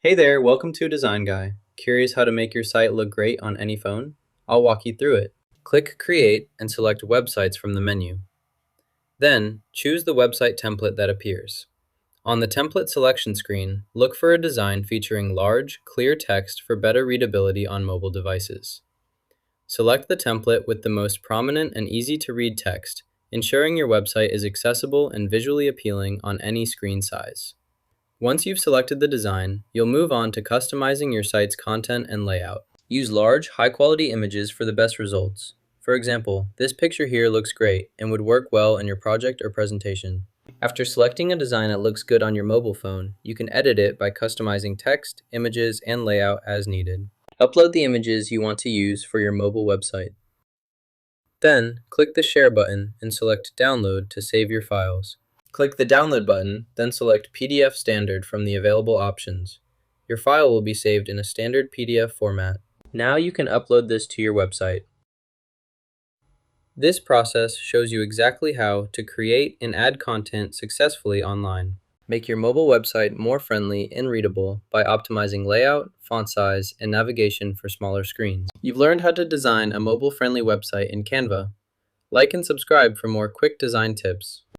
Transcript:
Hey there, welcome to Design Guy. Curious how to make your site look great on any phone? I'll walk you through it. Click Create and select Websites from the menu. Then, choose the website template that appears. On the template selection screen, look for a design featuring large, clear text for better readability on mobile devices. Select the template with the most prominent and easy to read text, ensuring your website is accessible and visually appealing on any screen size. Once you've selected the design, you'll move on to customizing your site's content and layout. Use large, high-quality images for the best results. For example, this picture here looks great and would work well in your project or presentation. After selecting a design that looks good on your mobile phone, you can edit it by customizing text, images, and layout as needed. Upload the images you want to use for your mobile website. Then, click the Share button and select Download to save your files. Click the Download button, then select PDF Standard from the available options. Your file will be saved in a standard PDF format. Now you can upload this to your website. This process shows you exactly how to create and add content successfully online. Make your mobile website more friendly and readable by optimizing layout, font size, and navigation for smaller screens. You've learned how to design a mobile-friendly website in Canva. Like and subscribe for more quick design tips.